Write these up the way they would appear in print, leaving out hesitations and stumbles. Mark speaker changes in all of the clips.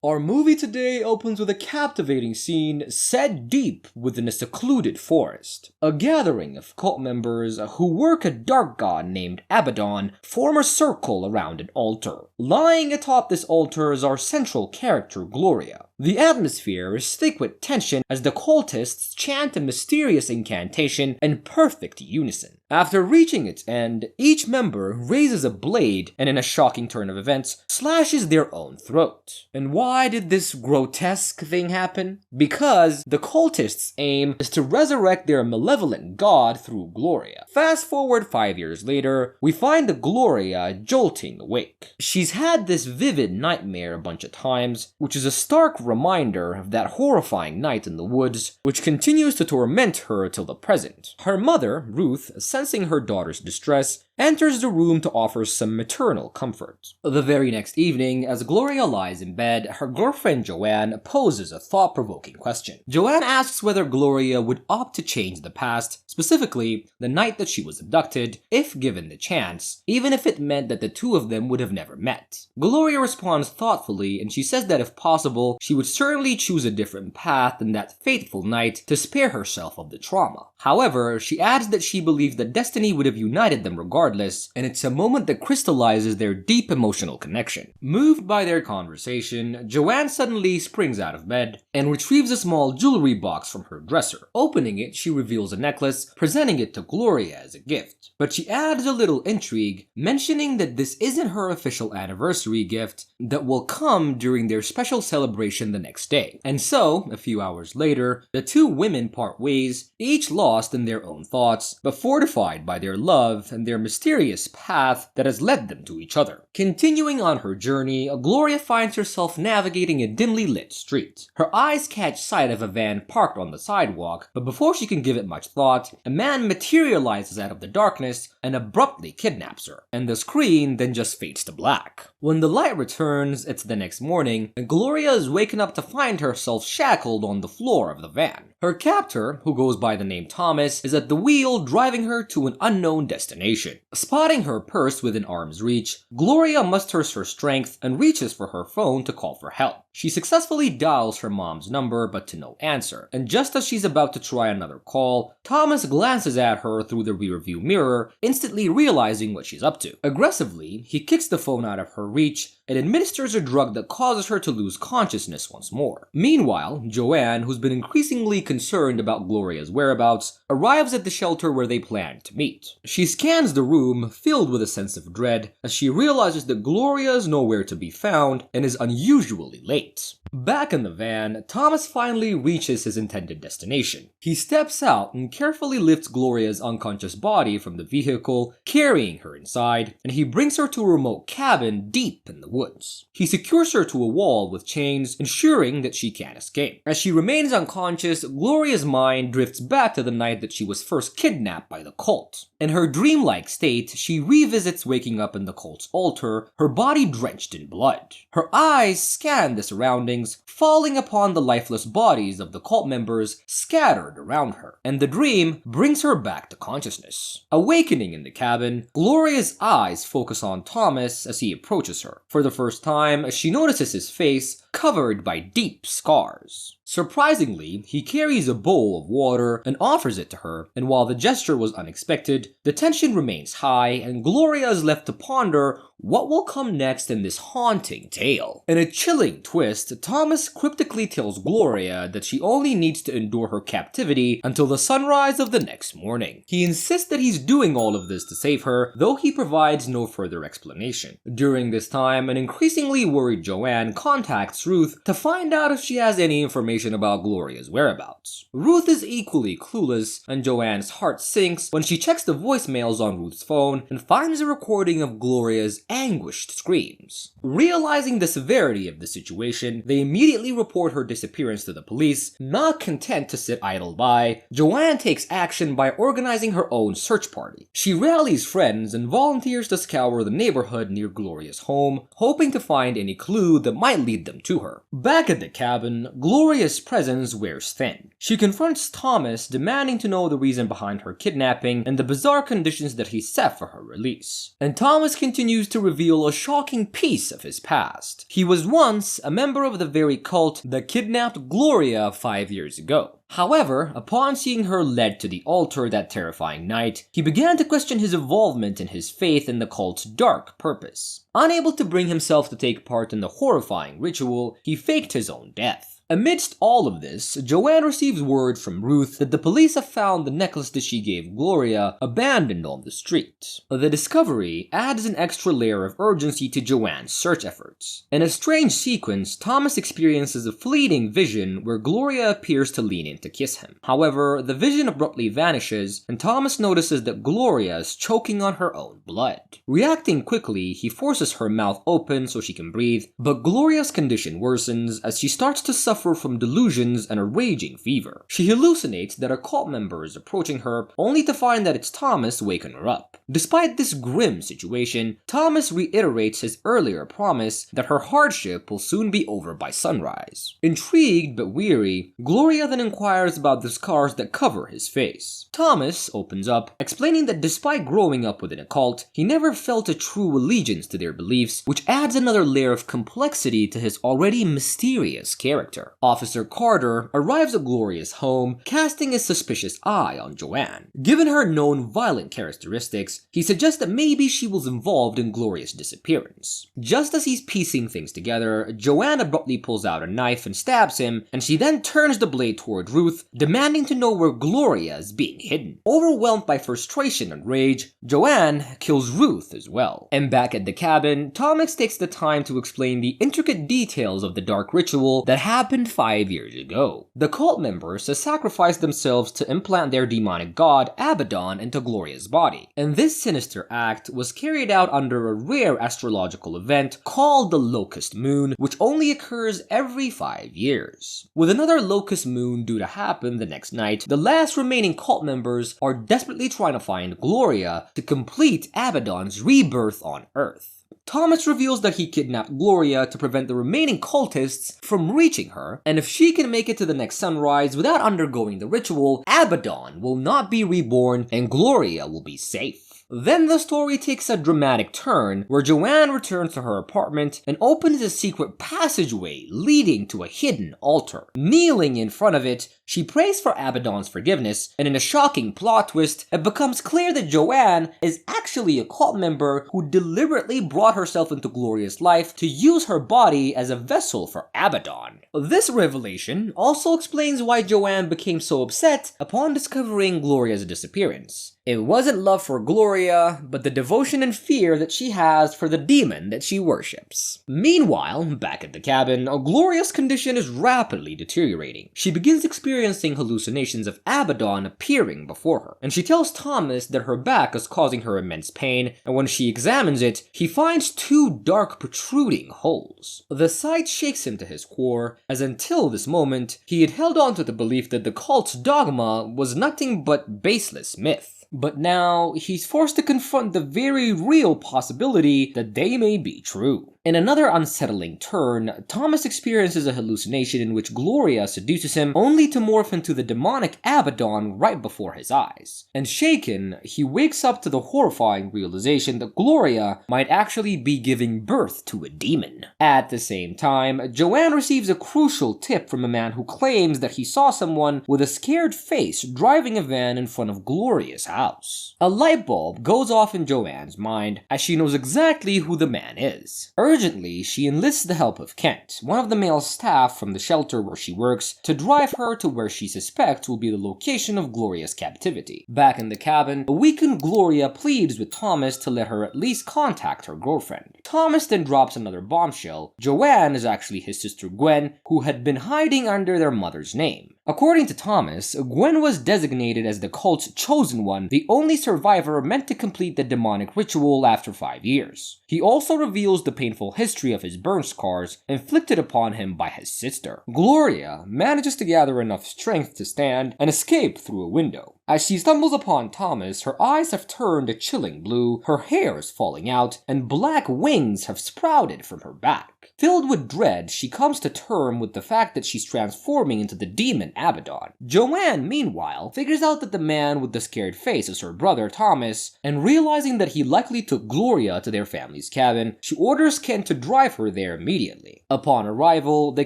Speaker 1: Our movie today opens with a captivating scene set deep within a secluded forest. A gathering of cult members who work a dark god named Abaddon form a circle around an altar. Lying atop this altar is our central character, Gloria. The atmosphere is thick with tension as the cultists chant a mysterious incantation in perfect unison. After reaching its end, each member raises a blade and in a shocking turn of events, slashes their own throat. And why did this grotesque thing happen? Because the cultists' aim is to resurrect their malevolent god through Gloria. Fast forward 5 years later, we find the Gloria jolting awake. She's had this vivid nightmare a bunch of times, which is a stark reminder of that horrifying night in the woods, which continues to torment her till the present. Her mother, Ruth, sensing her daughter's distress, enters the room to offer some maternal comfort. The very next evening, as Gloria lies in bed, her girlfriend Joanne poses a thought-provoking question. Joanne asks whether Gloria would opt to change the past, specifically the night that she was abducted, if given the chance, even if it meant that the two of them would have never met. Gloria responds thoughtfully, and she says that if possible, she would certainly choose a different path than that fateful night to spare herself of the trauma. However, she adds that she believes that destiny would have united them regardless, and it's a moment that crystallizes their deep emotional connection. Moved by their conversation, Joanne suddenly springs out of bed and retrieves a small jewelry box from her dresser. Opening it, she reveals a necklace, presenting it to Gloria as a gift. But she adds a little intrigue, mentioning that this isn't her official anniversary gift that will come during their special celebration the next day. And so, a few hours later, the two women part ways, each lost in their own thoughts, but fortified by their love and their mysterious path that has led them to each other. Continuing on her journey, Gloria finds herself navigating a dimly lit street. Her eyes catch sight of a van parked on the sidewalk, but before she can give it much thought, a man materializes out of the darkness and abruptly kidnaps her, and the screen then just fades to black. When the light returns, it's the next morning, and Gloria is waken up to find herself shackled on the floor of the van. Her captor, who goes by the name Thomas, is at the wheel driving her to an unknown destination. Spotting her purse within arm's reach, Gloria musters her strength and reaches for her phone to call for help. She successfully dials her mom's number, but to no answer, and just as she's about to try another call, Thomas glances at her through the rearview mirror, instantly realizing what she's up to. Aggressively, he kicks the phone out of her reach and administers a drug that causes her to lose consciousness once more. Meanwhile, Joanne, who's been increasingly concerned about Gloria's whereabouts, arrives at the shelter where they planned to meet. She scans the room, filled with a sense of dread, as she realizes that Gloria is nowhere to be found and is unusually late. Back in the van, Thomas finally reaches his intended destination. He steps out and carefully lifts Gloria's unconscious body from the vehicle, carrying her inside, and he brings her to a remote cabin deep in the woods. He secures her to a wall with chains, ensuring that she can't escape. As she remains unconscious, Gloria's mind drifts back to the night that she was first kidnapped by the cult. In her dreamlike state, she revisits waking up in the cult's altar, her body drenched in blood. Her eyes scan the surroundings, falling upon the lifeless bodies of the cult members scattered around her, and the dream brings her back to consciousness. Awakening in the cabin, Gloria's eyes focus on Thomas as he approaches her. For the first time, she notices his face covered by deep scars. Surprisingly, he carries a bowl of water and offers it to her, and while the gesture was unexpected, the tension remains high and Gloria is left to ponder what will come next in this haunting tale. In a chilling twist, Thomas cryptically tells Gloria that she only needs to endure her captivity until the sunrise of the next morning. He insists that he's doing all of this to save her, though he provides no further explanation. During this time, an increasingly worried Joanne contacts Ruth to find out if she has any information about Gloria's whereabouts. Ruth is equally clueless, and Joanne's heart sinks when she checks the voicemails on Ruth's phone and finds a recording of Gloria's anguished screams. Realizing the severity of the situation, they immediately report her disappearance to the police. Not content to sit idle by, Joanne takes action by organizing her own search party. She rallies friends and volunteers to scour the neighborhood near Gloria's home, hoping to find any clue that might lead them to her. Back at the cabin, Gloria's presence wears thin. She confronts Thomas, demanding to know the reason behind her kidnapping and the bizarre conditions that he set for her release. And Thomas continues to reveal a shocking piece of his past. He was once a member of the very cult that kidnapped Gloria 5 years ago. However, upon seeing her led to the altar that terrifying night, he began to question his involvement in his faith in the cult's dark purpose. Unable to bring himself to take part in the horrifying ritual, he faked his own death. Amidst all of this, Joanne receives word from Ruth that the police have found the necklace that she gave Gloria abandoned on the street. The discovery adds an extra layer of urgency to Joanne's search efforts. In a strange sequence, Thomas experiences a fleeting vision where Gloria appears to lean in to kiss him. However, the vision abruptly vanishes, and Thomas notices that Gloria is choking on her own blood. Reacting quickly, he forces her mouth open so she can breathe, but Gloria's condition worsens as she starts to suffer from delusions and a raging fever. She hallucinates that a cult member is approaching her, only to find that it's Thomas waking her up. Despite this grim situation, Thomas reiterates his earlier promise that her hardship will soon be over by sunrise. Intrigued but weary, Gloria then inquires about the scars that cover his face. Thomas opens up, explaining that despite growing up within a cult, he never felt a true allegiance to their beliefs, which adds another layer of complexity to his already mysterious character. Officer Carter arrives at Gloria's home, casting a suspicious eye on Joanne. Given her known violent characteristics, he suggests that maybe she was involved in Gloria's disappearance. Just as he's piecing things together, Joanne abruptly pulls out a knife and stabs him, and she then turns the blade toward Ruth, demanding to know where Gloria is being hidden. Overwhelmed by frustration and rage, Joanne kills Ruth as well. And back at the cabin, Thomas takes the time to explain the intricate details of the dark ritual that happened 5 years ago. The cult members had sacrificed themselves to implant their demonic god Abaddon into Gloria's body, and this sinister act was carried out under a rare astrological event called the locust moon, which only occurs every 5 years. With another locust moon due to happen the next night, the last remaining cult members are desperately trying to find Gloria to complete Abaddon's rebirth on Earth. Thomas reveals that he kidnapped Gloria to prevent the remaining cultists from reaching her, and if she can make it to the next sunrise without undergoing the ritual, Abaddon will not be reborn and Gloria will be safe. Then the story takes a dramatic turn, where Joanne returns to her apartment and opens a secret passageway leading to a hidden altar. Kneeling in front of it, she prays for Abaddon's forgiveness, and in a shocking plot twist, it becomes clear that Joanne is actually a cult member who deliberately brought herself into Gloria's life to use her body as a vessel for Abaddon. This revelation also explains why Joanne became so upset upon discovering Gloria's disappearance. It wasn't love for Gloria, but the devotion and fear that she has for the demon that she worships. Meanwhile, back at the cabin, Gloria's condition is rapidly deteriorating. She begins experiencing hallucinations of Abaddon appearing before her, and she tells Thomas that her back is causing her immense pain, and when she examines it, he finds 2 dark protruding holes. The sight shakes him to his core, as until this moment, he had held on to the belief that the cult's dogma was nothing but baseless myth. But now, he's forced to confront the very real possibility that they may be true. In another unsettling turn, Thomas experiences a hallucination in which Gloria seduces him only to morph into the demonic Abaddon right before his eyes. And shaken, he wakes up to the horrifying realization that Gloria might actually be giving birth to a demon. At the same time, Joanne receives a crucial tip from a man who claims that he saw someone with a scared face driving a van in front of Gloria's house. A light bulb goes off in Joanne's mind as she knows exactly who the man is. Urgently, she enlists the help of Kent, one of the male staff from the shelter where she works, to drive her to where she suspects will be the location of Gloria's captivity. Back in the cabin, a weakened Gloria pleads with Thomas to let her at least contact her girlfriend. Thomas then drops another bombshell. Joanne is actually his sister Gwen, who had been hiding under their mother's name. According to Thomas, Gwen was designated as the cult's chosen one, the only survivor meant to complete the demonic ritual after 5 years. He also reveals the painful history of his burn scars inflicted upon him by his sister. Gloria manages to gather enough strength to stand and escape through a window. As she stumbles upon Thomas, her eyes have turned a chilling blue, her hair is falling out, and black wings have sprouted from her back. Filled with dread, she comes to terms with the fact that she's transforming into the demon Abaddon. Joanne, meanwhile, figures out that the man with the scared face is her brother Thomas, and realizing that he likely took Gloria to their family's cabin, she orders Kent to drive her there immediately. Upon arrival, they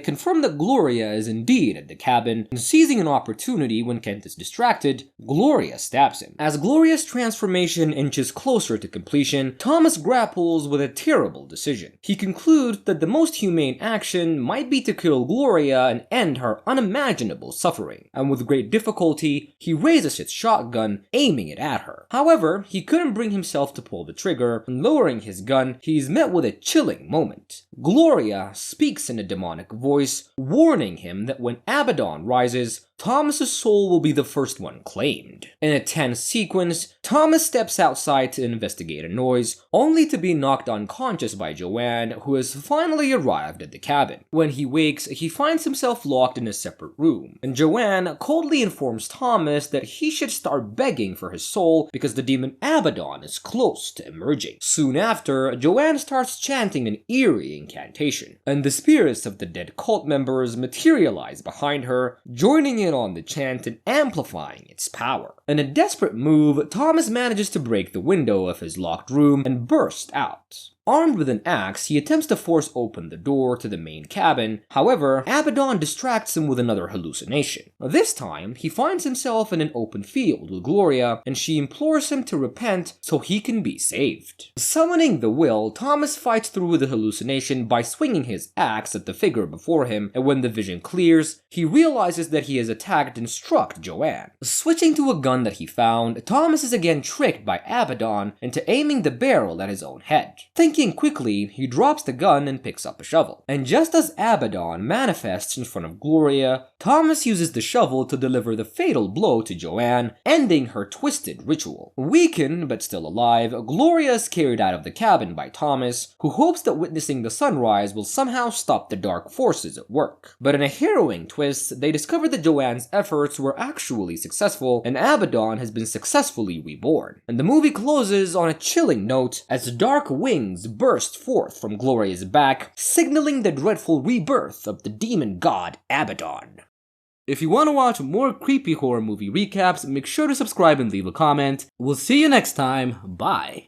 Speaker 1: confirm that Gloria is indeed at the cabin, and seizing an opportunity when Kent is distracted, Gloria stabs him. As Gloria's transformation inches closer to completion, Thomas grapples with a terrible decision. He concludes that the most humane action might be to kill Gloria and end her unimaginable suffering, and with great difficulty, he raises his shotgun, aiming it at her. However, he couldn't bring himself to pull the trigger, and lowering his gun, he is met with a chilling moment. Gloria speaks in a demonic voice, warning him that when Abaddon rises, Thomas's soul will be the first one claimed. In a tense sequence, Thomas steps outside to investigate a noise, only to be knocked unconscious by Joanne, who has finally arrived at the cabin. When he wakes, he finds himself locked in a separate room, and Joanne coldly informs Thomas that he should start begging for his soul because the demon Abaddon is close to emerging. Soon after, Joanne starts chanting an eerie incantation, and the spirits of the dead cult members materialize behind her, joining in on the chant and amplifying its power. In a desperate move, Thomas manages to break the window of his locked room and burst out. Armed with an axe, he attempts to force open the door to the main cabin. However, Abaddon distracts him with another hallucination. This time, he finds himself in an open field with Gloria, and she implores him to repent so he can be saved. Summoning the will, Thomas fights through the hallucination by swinging his axe at the figure before him, and when the vision clears, he realizes that he has attacked and struck Joanne. Switching to a gun that he found, Thomas is again tricked by Abaddon into aiming the barrel at his own head. Thinking quickly, he drops the gun and picks up a shovel. And just as Abaddon manifests in front of Gloria, Thomas uses the shovel to deliver the fatal blow to Joanne, ending her twisted ritual. Weakened but still alive, Gloria is carried out of the cabin by Thomas, who hopes that witnessing the sunrise will somehow stop the dark forces at work. But in a harrowing twist, they discover that Joanne's efforts were actually successful, and Abaddon has been successfully reborn. And the movie closes on a chilling note as dark wings burst forth from Gloria's back, signaling the dreadful rebirth of the demon god Abaddon. If you want to watch more creepy horror movie recaps, make sure to subscribe and leave a comment. We'll see you next time. Bye.